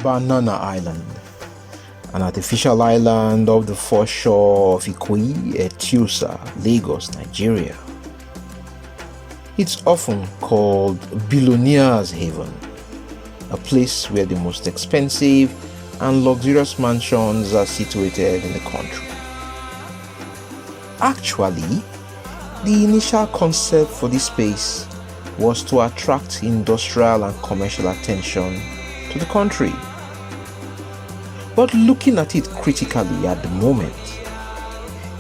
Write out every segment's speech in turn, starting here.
Banana Island, an artificial island off the foreshore of Ikoyi, Etusa, Lagos, Nigeria. It's often called Billionaire's Haven, a place where the most expensive and luxurious mansions are situated in the country. Actually, the initial concept for this space was to attract industrial and commercial attention to the country. But looking at it critically at the moment,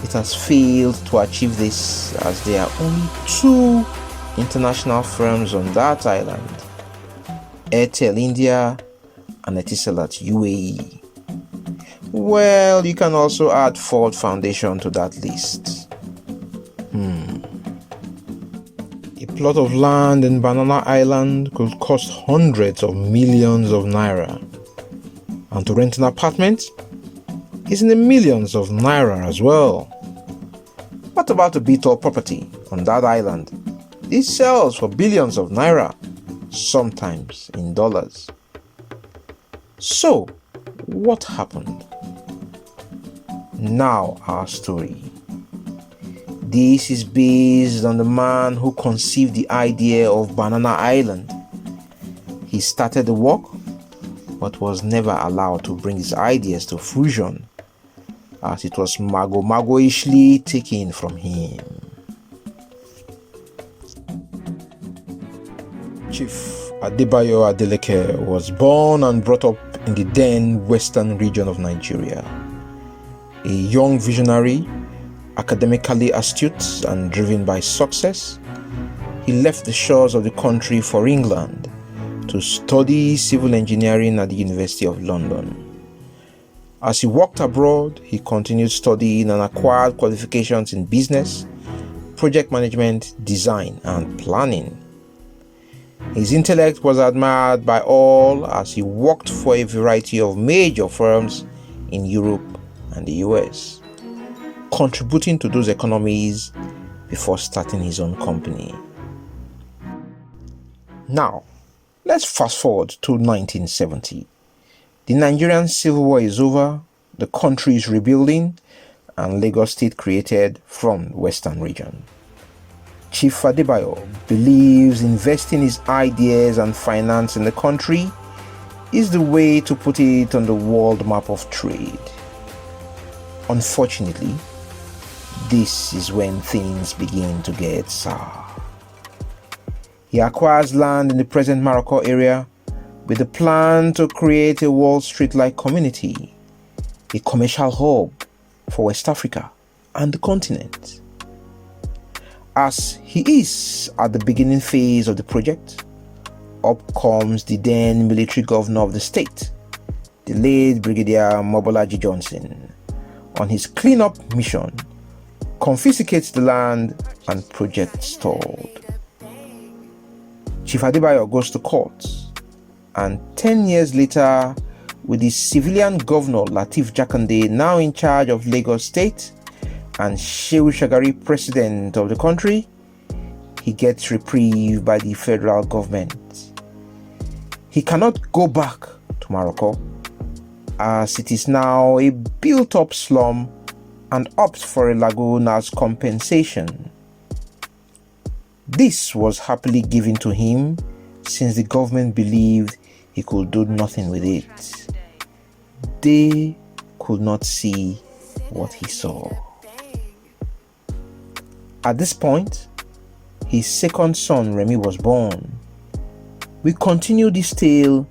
it has failed to achieve this, as there are only 2 international firms on that island: Airtel India and Etisalat UAE. Well, you can also add Ford Foundation to that list. A plot of land in Banana Island could cost hundreds of millions of naira, and to rent an apartment is in the millions of naira as well. What about a beat-up property on that island? This sells for billions of naira, sometimes in dollars. So, what happened? Now our story. This is based on the man who conceived the idea of Banana Island. He started the work, but was never allowed to bring his ideas to fruition, as it was mago-ishly taken from him. Chief Ado Adedeji was born and brought up in the then western region of Nigeria. A young visionary, academically astute and driven by success, he left the shores of the country for England to study civil engineering at the University of London. As he worked abroad, he continued studying and acquired qualifications in business, project management, design, and planning. His intellect was admired by all as he worked for a variety of major firms in Europe and the US, contributing to those economies before starting his own company. Now, let's fast forward to 1970. The Nigerian Civil War is over, the country is rebuilding, and Lagos State created from the Western region. Chief Adebayo believes investing his ideas and finance in the country is the way to put it on the world map of trade. Unfortunately, this is when things begin to get sour. He acquires land in the present Maroko area with the plan to create a Wall Street-like community, a commercial hub for West Africa and the continent. As he is at the beginning phase of the project, up comes the then military governor of the state, the late Brigadier Mobolaji Johnson, on his cleanup mission, confiscates the land and project stalled. Chief Adebayo goes to court, and 10 years later, with the civilian governor Lateef Jakande now in charge of Lagos State and Shehu Shagari president of the country, he gets reprieve by the federal government. He cannot go back to Maroko, as it is now a built-up slum, and opts for a lagoon as compensation. This was happily given to him since the government believed he could do nothing with it. They could not see what he saw. At this point, his second son Remy was born. We continue this tale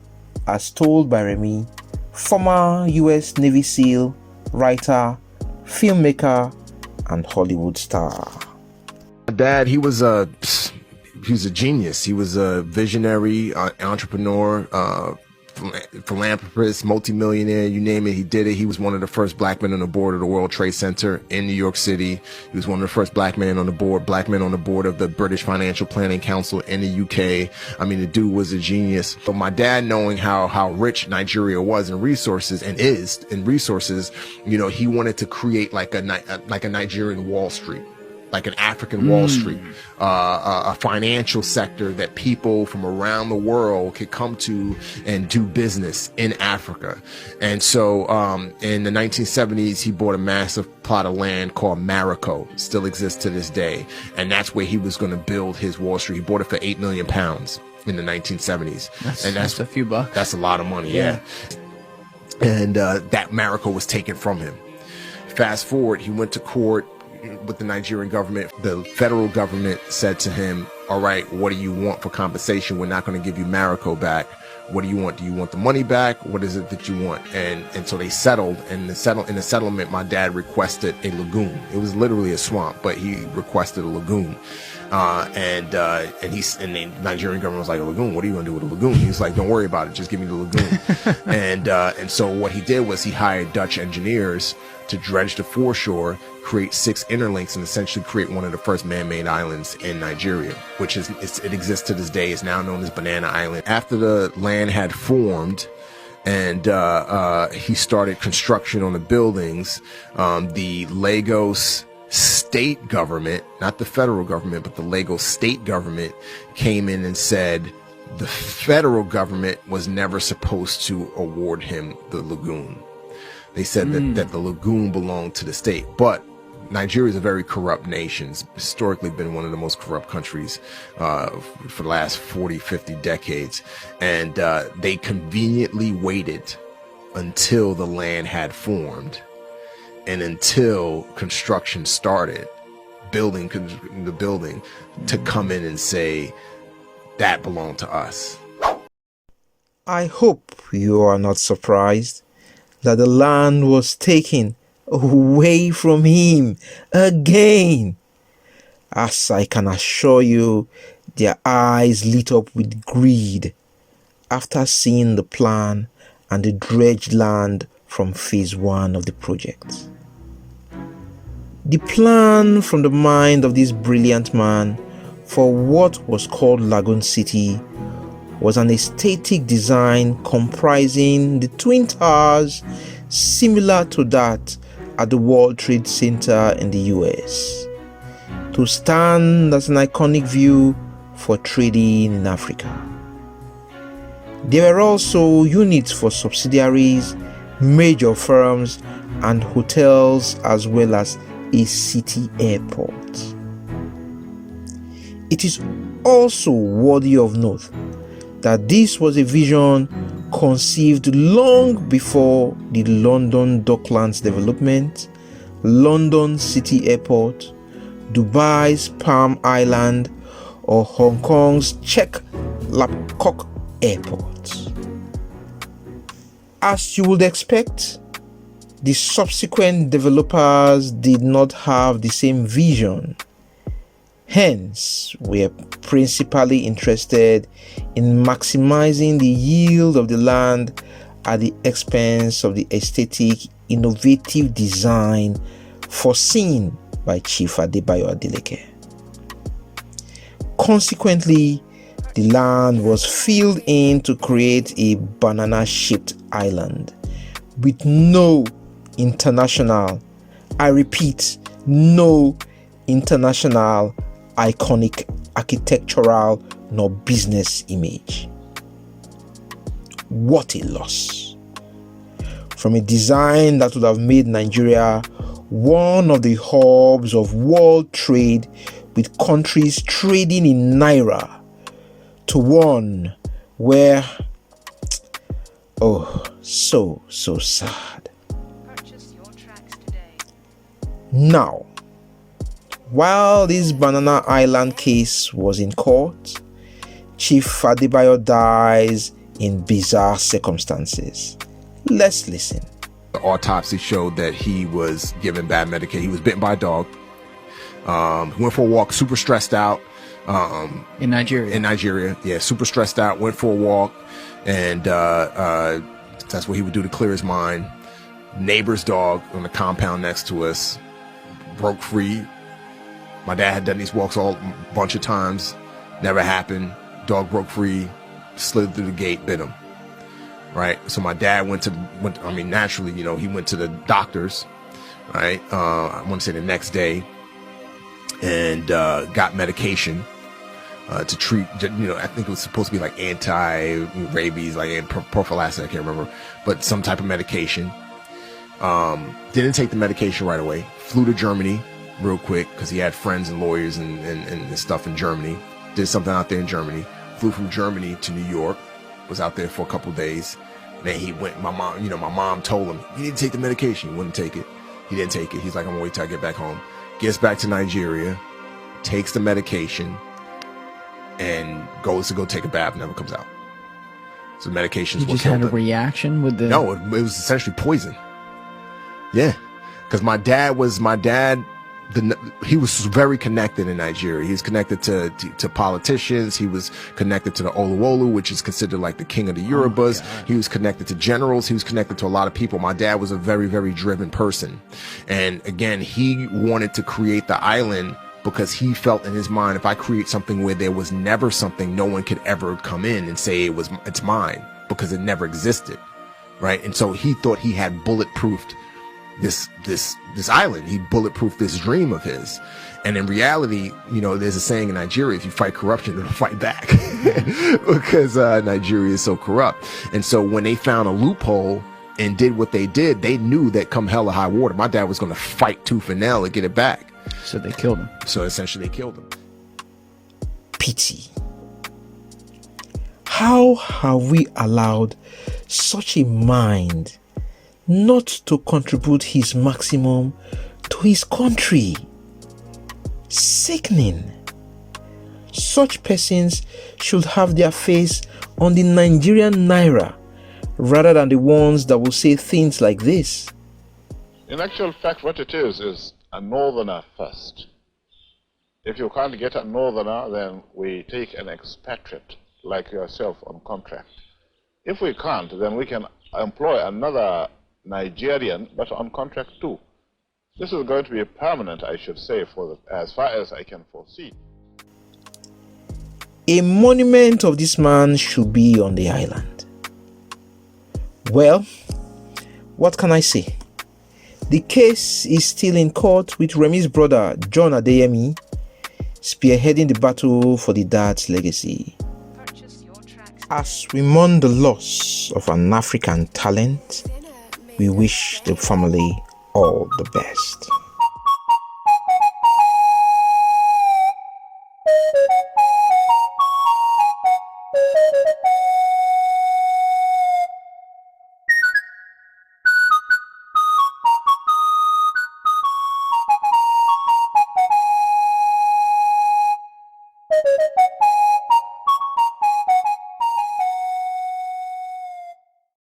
as told by Remy, former US Navy SEAL, writer, filmmaker, and Hollywood star. My dad, he was a genius. He was a visionary, entrepreneur, philanthropist, multimillionaire, you name it, he did it. He was one of the first black men on the board of the World Trade Center in New York City. He was one of the first black men on the board of the British Financial Planning Council in the UK. I mean, the dude was a genius. But my dad, knowing how rich Nigeria was in resources and is in resources, you know, he wanted to create like a Nigerian Wall Street. like an African Wall Street, a financial sector that people from around the world could come to and do business in Africa. And so in the 1970s, he bought a massive plot of land called Marico, still exists to this day. And that's where he was going to build his Wall Street. He bought it for £8 million in the 1970s. That's a few bucks. That's a lot of money, yeah. And that Marico was taken from him. Fast forward, he went to court with the Nigerian government. The federal government said to him, all right, what do you want for compensation? We're not going to give you Marico back. What do you want? Do you want the money back? What is it that you want? And so they settled, and in the settlement, my dad requested a lagoon. It was literally a swamp, but he requested a lagoon. And the Nigerian government was like, a lagoon? What are you going to do with a lagoon? He's like, don't worry about it. Just give me the lagoon. And so what he did was he hired Dutch engineers to dredge the foreshore, create 6 interlinks, and essentially create one of the first man-made islands in Nigeria, which it exists to this day. It's now known as Banana Island. After the land had formed, and he started construction on the buildings, the Lagos state government, not the federal government, but the Lagos state government came in and said the federal government was never supposed to award him the lagoon. They said that the lagoon belonged to the state. But Nigeria is a very corrupt nation. It's historically been one of the most corrupt countries for the last 40, 50 decades. And they conveniently waited until the land had formed and until construction started, the building, to come in and say, that belonged to us. I hope you are not surprised that the land was taken away from him again. As I can assure you, their eyes lit up with greed after seeing the plan and the dredged land from phase 1 of the project. The plan from the mind of this brilliant man for what was called Lagoon City was an aesthetic design comprising the Twin Towers similar to that at the World Trade Center in the US, to stand as an iconic view for trading in Africa. There were also units for subsidiaries, major firms, and hotels, as well as a city airport. It is also worthy of note that this was a vision conceived long before the London Docklands development, London City Airport, Dubai's Palm Island, or Hong Kong's Chek Lap Kok Airport. As you would expect, the subsequent developers did not have the same vision. Hence, we are principally interested in maximizing the yield of the land at the expense of the aesthetic, innovative design foreseen by Chief Adebayo Adeleke. Consequently, the land was filled in to create a banana-shaped island with no international, I repeat, no international iconic architectural nor business image. What a loss. From a design that would have made Nigeria one of the hubs of world trade with countries trading in Naira, to one where, so sad. Purchase your tracks today. Now, while this Banana Island case was in court, Chief Adebayo dies in bizarre circumstances. Let's listen. The autopsy showed that he was given bad medication. He was bitten by a dog. Went for a walk, super stressed out. In Nigeria, yeah, super stressed out. Went for a walk, and that's what he would do to clear his mind. Neighbor's dog on the compound next to us broke free. My dad had done these walks a bunch of times. Never happened. Dog broke free, slid through the gate, bit him. Right. So my dad naturally, he went to the doctors. Right. I want to say the next day. and got medication to treat, I think it was supposed to be like anti-rabies, like prophylaxis, I can't remember, but some type of medication. Didn't take the medication right away. Flew to Germany real quick because he had friends and lawyers and stuff in Germany. Did something out there in Germany. Flew from Germany to New York. Was out there for a couple days. And then he went. My mom told him, "You need to take the medication." He wouldn't take it. He didn't take it. He's like, "I'm gonna wait till I get back home." Gets back to Nigeria, takes the medication, and goes to go take a bath. Never comes out. So medications. He just had a reaction with the. No, it was essentially poison. Yeah, because my dad, he was very connected in Nigeria. He was connected to politicians. He was connected to the Oluwolu, which is considered like the king of the Yorubas. He was connected to generals. He was connected to a lot of people. My dad was a very, very driven person. And again, he wanted to create the island because he felt in his mind, if I create something where there was never something, no one could ever come in and say it's mine, because it never existed. Right. And so he thought he had bulletproofed this island. He bulletproofed this dream of his. And in reality, there's a saying in Nigeria, if you fight corruption, it'll fight back because Nigeria is so corrupt. And so when they found a loophole and did what they did, they knew that come hell or high water, my dad was going to fight tooth and nail to get it back. So they killed him. So essentially they killed him. Pity. How have we allowed such a mind not to contribute his maximum to his country? Sickening. Such persons should have their face on the Nigerian naira rather than the ones that will say things like this. In actual fact, what it is a northerner first. If you can't get a northerner, then we take an expatriate like yourself on contract. If we can't, then we can employ another Nigerian, but on contract too. This is going to be permanent, I should say, as far as I can foresee. A monument of this man should be on the island. Well, what can I say? The case is still in court with Remi's brother, John Adeyemi, spearheading the battle for the dad's legacy. As we mourn the loss of an African talent, we wish the family all the best.